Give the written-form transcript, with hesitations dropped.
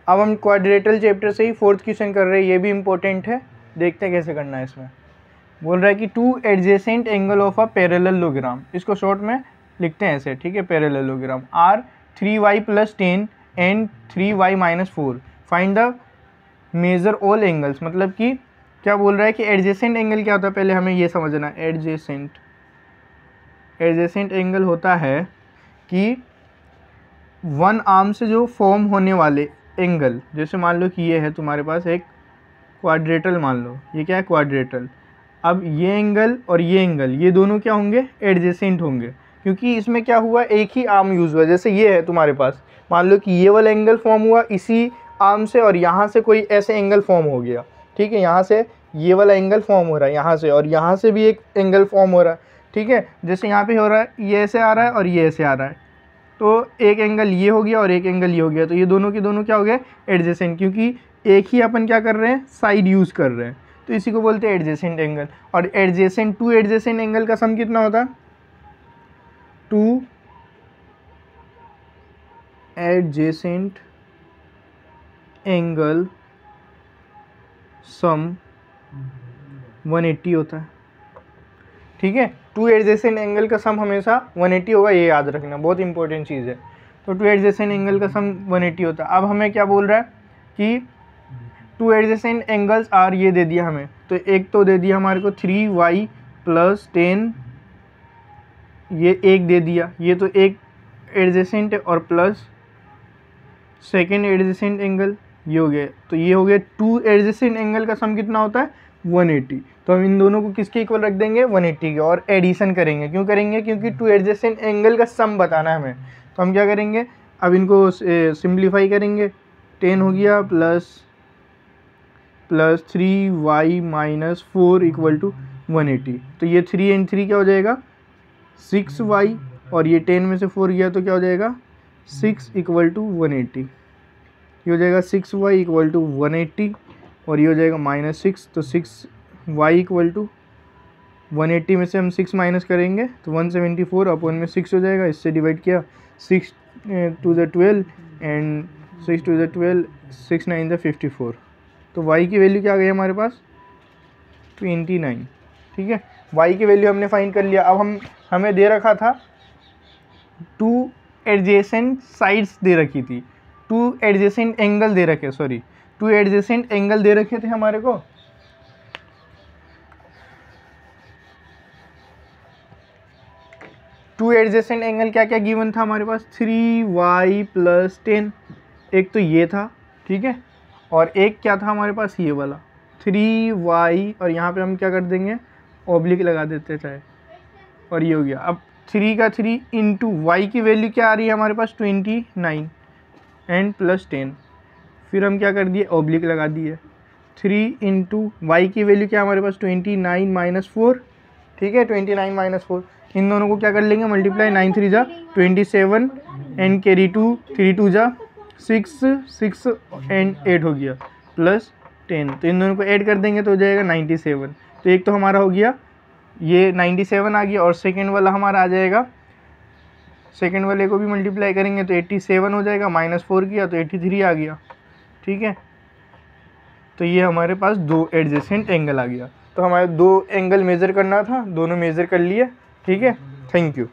अब हम quadrilateral chapter से ही 4th क्वेश्चन कर रहे हैं, ये भी इंपॉर्टेंट है, देखते हैं कैसे करना है। इसमें बोल रहा है कि 2 adjacent angle of a parallelogram, इसको शॉर्ट में लिखते हैं ऐसे, ठीक है। Parallelogram are 3y + 10 and 3y - 4, find the measure all angles. मतलब कि क्या बोल रहा है कि एडजेसेंट एंगल क्या होता है, पहले हमें ये समझना है। एडजेसेंट एंगल होता है कि वन आर्म से जो फॉर्म होने वाले एंगल, जैसे मान लो कि ये है तुम्हारे पास एक क्वाड्रेटल, मान लो ये क्या है, क्वाड्रेटल। अब ये एंगल और ये एंगल, ये दोनों क्या होंगे, एडजेसेंट होंगे, क्योंकि इसमें क्या हुआ, एक ही आर्म यूज़ हुआ। जैसे ये है तुम्हारे पास, मान लो कि ये वाला एंगल फॉर्म हुआ इसी आर्म से, और यहाँ से कोई ऐसे एंगल फॉर्म हो गया, ठीक है। यहाँ से ये वाला एंगल फॉर्म हो रहा है यहाँ से, और यहाँ से भी एक एंगल फॉर्म हो रहा है, ठीक है। जैसे यहाँ पे हो रहा है, ये ऐसे आ रहा है और ये ऐसे आ रहा है, तो एक एंगल ये हो गया और एक एंगल ये हो गया, तो ये दोनों के दोनों क्या हो गए, एडजेसेंट, क्योंकि एक ही अपन क्या कर रहे हैं, साइड यूज़ कर रहे हैं, तो इसी को बोलते हैं एडजेसेंट एंगल। और एडजेसेंट, 2 एडजेसेंट एंगल का सम कितना होता है, 2 एडजेसेंट एंगल सम 180 होता है, ठीक है। 2 एडजेसेंट एंगल का सम हमेशा 180 होगा, ये याद रखना, बहुत इंपॉर्टेंट चीज़ है। तो 2 एडजेसेंट एंगल का सम 180 होता है। अब हमें क्या बोल रहा है कि 2 एडजेसेंट एंगल्स आर, ये दे दिया हमें, तो एक तो दे दिया हमारे को 3y + 10, ये एक दे दिया, ये तो एक एडजेसेंट है, और प्लस सेकेंड एडजेसेंट एंगल ये हो गया, तो ये हो गया 2 एडजेसेंट एंगल का सम कितना होता है, 180। तो हम इन दोनों को किसके इक्वल रख देंगे, 180 के, और एडिशन करेंगे। क्यों करेंगे, क्योंकि 2 एडजेसेंट एंगल का सम बताना है हमें। तो हम क्या करेंगे, अब इनको सिंप्लीफाई करेंगे, 10 हो गया प्लस 3y - 4 = 180। तो ये 3 and 3 क्या हो जाएगा, 6y, और ये 10 में से 4 गया तो क्या हो जाएगा, 6 = 180। ये हो जाएगा 6y = 180, और ये हो जाएगा -6, तो 6y = 180 में से हम 6 माइनस करेंगे तो 174 अपन में 6 हो जाएगा। इससे डिवाइड किया, 6 to the 12 and 6 to the 12, 6 9 the 54। तो y की वैल्यू क्या आ गई हमारे पास, 29, ठीक है। y की वैल्यू हमने फाइंड कर लिया। अब हमें दे रखा था 2 एडजेसेंट साइड्स दे रखी थी, 2 एडजेसेंट एंगल दे रखे, 2 एडजेसेंट एंगल दे रखे थे हमारे को। टू एडजेसेंट एंगल क्या क्या गिवन था हमारे पास, 3y + 10, एक तो ये था, ठीक है, और एक क्या था हमारे पास, ये वाला 3y, और यहाँ पे हम क्या कर देंगे, ऑब्लिक लगा देते चाहे, और ये हो गया। अब 3 का 3 इंटू y की वैल्यू क्या आ रही है हमारे पास, 29 एंड +10, फिर हम क्या कर दिए, ऑब्लिक लगा दिए। 3 इंटू y की वैल्यू क्या हमारे पास, 29 - 4, ठीक है, 29 - 4। इन दोनों को क्या कर लेंगे, मल्टीप्लाई, 9 3 जा 27 एंड कैरी 2, 3 2 जा 6 6 एंड 8 हो गया +10। तो इन दोनों को ऐड कर देंगे तो हो जाएगा 97। तो एक तो हमारा हो गया, ये 97 आ गया, और सेकेंड वाला हमारा आ जाएगा, सेकेंड वाले को भी मल्टीप्लाई करेंगे तो 87 हो जाएगा, -4 किया तो 83 आ गया, ठीक है। तो ये हमारे पास 2 एडजेसेंट एंगल आ गया। तो हमारे 2 एंगल मेज़र करना था, दोनों मेज़र कर लिए, ठीक है। Thank you.